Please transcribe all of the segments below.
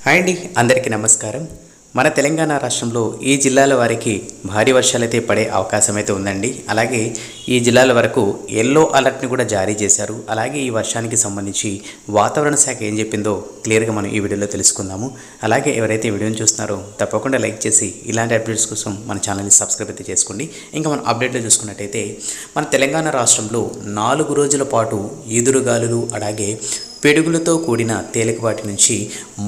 Hi అండి, అందరికీ నమస్కారం. మన తెలంగాణ రాష్ట్రంలో ఈ జిల్లాల వారికి భారీ వర్షాలైతే పడే అవకాశం అయితే ఉందండి. అలాగే ఈ జిల్లాల వరకు ఎల్లో అలర్ట్ని కూడా జారీ చేశారు. అలాగే ఈ వర్షానికి సంబంధించి వాతావరణ శాఖ ఏం చెప్పిందో క్లియర్గా మనం ఈ వీడియోలో తెలుసుకుందాము. అలాగే ఎవరైతే ఈ వీడియోని చూస్తున్నారో తప్పకుండా లైక్ చేసి ఇలాంటి అప్డేట్స్ కోసం మన ఛానల్ని సబ్స్క్రైబ్ అయితే చేసుకోండి. ఇంకా మనం అప్డేట్లో చూసుకున్నట్టయితే మన తెలంగాణ రాష్ట్రంలో 4 రోజుల పాటు ఈదురుగాలులు అలాగే పిడుగులతో కూడిన తేలికపాటి నుంచి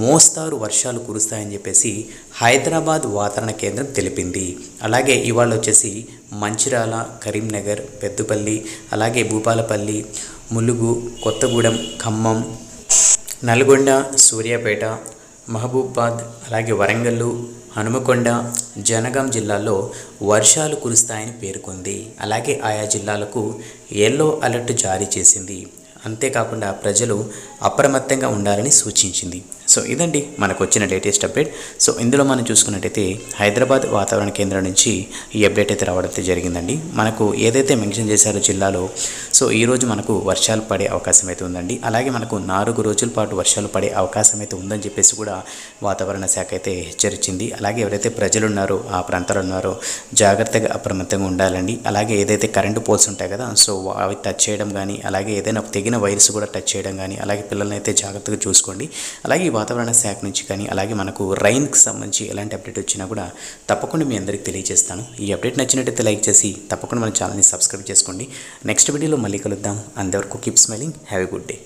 మోస్తారు వర్షాలు కురుస్తాయని చెప్పేసి హైదరాబాద్ వాతావరణ కేంద్రం తెలిపింది. అలాగే ఇవాళ వచ్చేసి మంచిర్యాల, కరీంనగర్, పెద్దపల్లి, అలాగే భూపాలపల్లి, ములుగు, కొత్తగూడెం, ఖమ్మం, నల్గొండ, సూర్యాపేట, మహబూబాద్, అలాగే వరంగల్, హనుమకొండ, జనగాం జిల్లాల్లో వర్షాలు కురుస్తాయని పేర్కొంది. అలాగే ఆయా జిల్లాలకు ఎల్లో అలర్ట్ జారీ చేసింది. అంతేకాకుండా ప్రజలు అప్రమత్తంగా ఉండాలని సూచించింది. సో ఇదండి మనకు వచ్చిన లేటెస్ట్ అప్డేట్. సో ఇందులో మనం చూసుకున్నట్టయితే హైదరాబాద్ వాతావరణ కేంద్రం నుంచి ఈ అప్డేట్ అయితే రావడం జరిగిందండి. మనకు ఏదైతే మెన్షన్ చేశారో జిల్లాలో, సో ఈరోజు మనకు వర్షాలు పడే అవకాశం అయితే ఉందండి. అలాగే మనకు 4 రోజుల పాటు వర్షాలు పడే అవకాశం అయితే ఉందని చెప్పేసి కూడా వాతావరణ శాఖ అయితే హెచ్చరించింది. అలాగే ఎవరైతే ప్రజలు ఉన్నారో ఆ ప్రాంతాల్లో ఉన్నారో జాగ్రత్తగా అప్రమత్తంగా ఉండాలండి. అలాగే ఏదైతే కరెంటు పోల్స్ ఉంటాయి కదా, సో అవి టచ్ చేయడం కానీ, అలాగే ఏదైనా తెగిన వైరస్ కూడా టచ్ చేయడం కానీ, అలాగే పిల్లల్ని అయితే జాగ్రత్తగా చూసుకోండి. అలాగే ఈ వాతావరణ శాఖ నుంచి కానీ, అలాగే మనకు రైన్కి సంబంధించి ఎలాంటి అప్డేట్ వచ్చినా కూడా తప్పకుండా మీ అందరికీ తెలియజేస్తాను. ఈ అప్డేట్ నచ్చినట్టయితే లైక్ చేసి తప్పకుండా మన ఛానల్ని సబ్స్క్రైబ్ చేసుకోండి. నెక్స్ట్ వీడియోలో మళ్ళీ కలుద్దాం. అంతవరకు keep smiling. Have a good day.